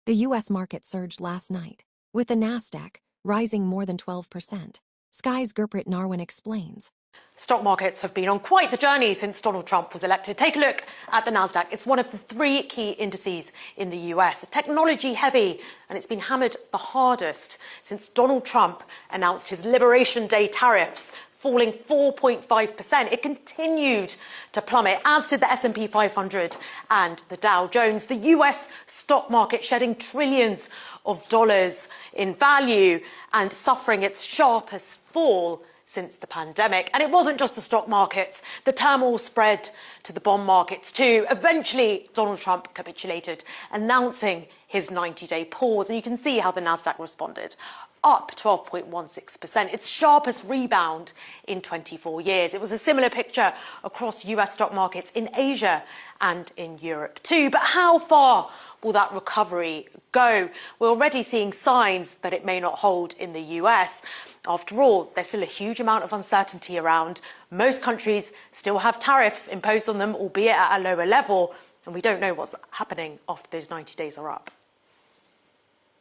The U.S. market surged last night, with the Nasdaq rising more than 12%. Sky's Gurpreet Narwan explains. Stock markets have been on quite the journey since Donald Trump was elected. Take a look at the Nasdaq. It's one of the three key indices in the US. Technology heavy, and it's been hammered the hardest since Donald Trump announced his Liberation Day tariffs, falling 4.5%. It continued to plummet, as did the S&P 500 and the Dow Jones. The US stock market shedding trillions of dollars in value and suffering its sharpest fall since the pandemic. And it wasn't just the stock markets. The turmoil spread to the bond markets too. Eventually, Donald Trump capitulated, announcing his 90-day pause. And you can see how the Nasdaq responded, up 12.16%, its sharpest rebound in 24 years. It was a similar picture across US stock markets in Asia and in Europe too. But how far will that recovery go? We're already seeing signs that it may not hold in the US. After all, there's still a huge amount of uncertainty around. Most countries still have tariffs imposed on them, albeit at a lower level, and we don't know what's happening after those 90 days are up.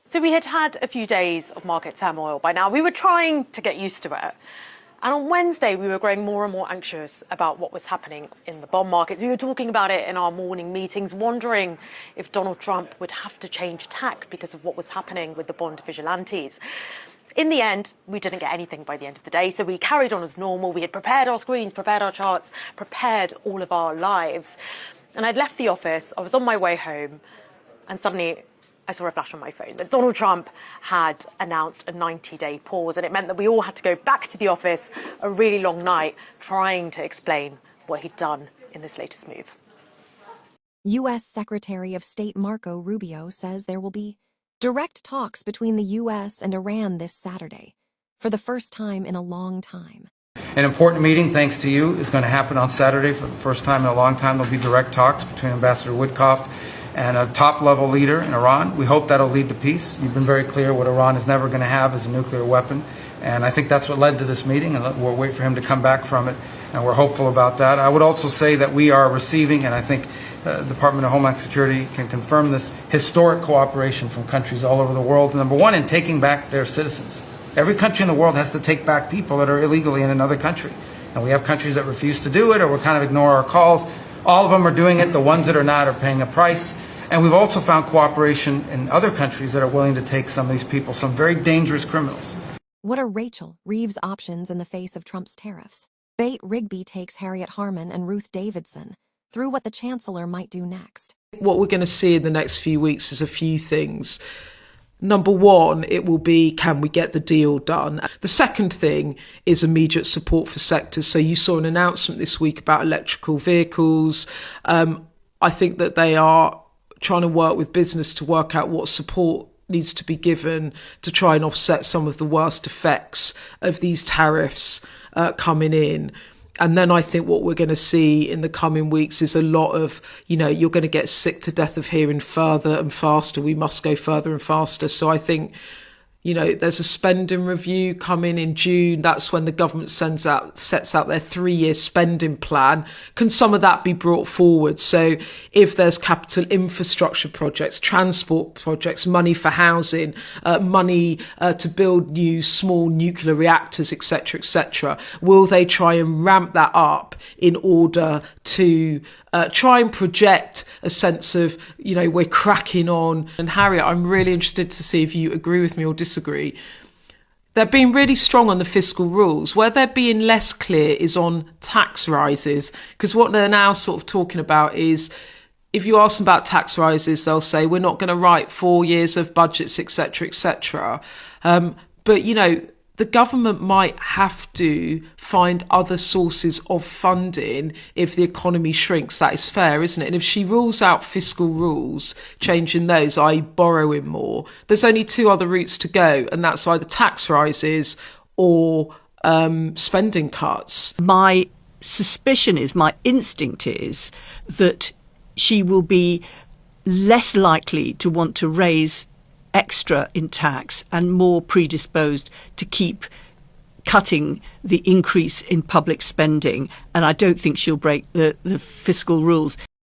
So we had had a few days of market turmoil by now. We were trying to get used to it. And on Wednesday, we were growing more and more anxious about what was happening in the bond markets. We were talking about it in our morning meetings, wondering if Donald Trump would have to change tack because of what was happening with the bond vigilantes. In the end, we didn't get anything by the end of the day, so we carried on as normal. We had prepared our screens, prepared our charts, prepared all of our lives. And I'd left the office, I was on my way home, and suddenly I saw a flash on my phone that Donald Trump had announced a 90-day pause, and it meant that we all had to go back to the office, a really long night, trying to explain what he'd done in this latest move. U.S. Secretary of State Marco Rubio says there will be direct talks between the U.S. and Iran this Saturday, for the first time in a long time. An important meeting, thanks to you, is going to happen on Saturday. For the first time in a long time, there'll be direct talks between Ambassador Woodcock and a top-level leader in Iran. We hope that'll lead to peace. You've been very clear what Iran is never going to have is a nuclear weapon. And I think that's what led to this meeting, and we'll wait for him to come back from it, and we're hopeful about that. I would also say that we are receiving, and I think the Department of Homeland Security can confirm this, historic cooperation from countries all over the world. Number one, in taking back their citizens. Every country in the world has to take back people that are illegally in another country. And we have countries that refuse to do it or will kind of ignore our calls. All of them are doing it. The ones that are not are paying a price. And we've also found cooperation in other countries that are willing to take some of these people, some very dangerous criminals. What are Rachel Reeves' options in the face of Trump's tariffs? Bate Rigby takes Harriet Harman and Ruth Davidson through what the chancellor might do next. What we're going to see in the next few weeks is a few things. Number one, it will be, can we get the deal done? The second thing is immediate support for sectors. So you saw an announcement this week about electrical vehicles. I think that they are trying to work with business to work out what support needs to be given to try and offset some of the worst effects of these tariffs coming in. And then I think what we're going to see in the coming weeks is a lot of, you're going to get sick to death of hearing further and faster. We must go further and faster. So I think, there's a spending review coming in June. That's when the government sets out their 3-year spending plan. Can some of that be brought forward? So if there's capital infrastructure projects, transport projects, money for housing, money to build new small nuclear reactors, etc., will they try and ramp that up in order to try and project a sense of, we're cracking on? And Harriet, I'm really interested to see if you agree with me or disagree. They're being really strong on the fiscal rules. Where they're being less clear is on tax rises, because what they're now sort of talking about is, if you ask them about tax rises, they'll say, we're not going to write 4 years of budgets, etc. But, the government might have to find other sources of funding if the economy shrinks. That is fair, isn't it? And if she rules out fiscal rules, changing those, i.e. borrowing more, there's only two other routes to go, and that's either tax rises or spending cuts. My suspicion is, my instinct is, that she will be less likely to want to raise extra in tax and more predisposed to keep cutting the increase in public spending. And I don't think she'll break the fiscal rules.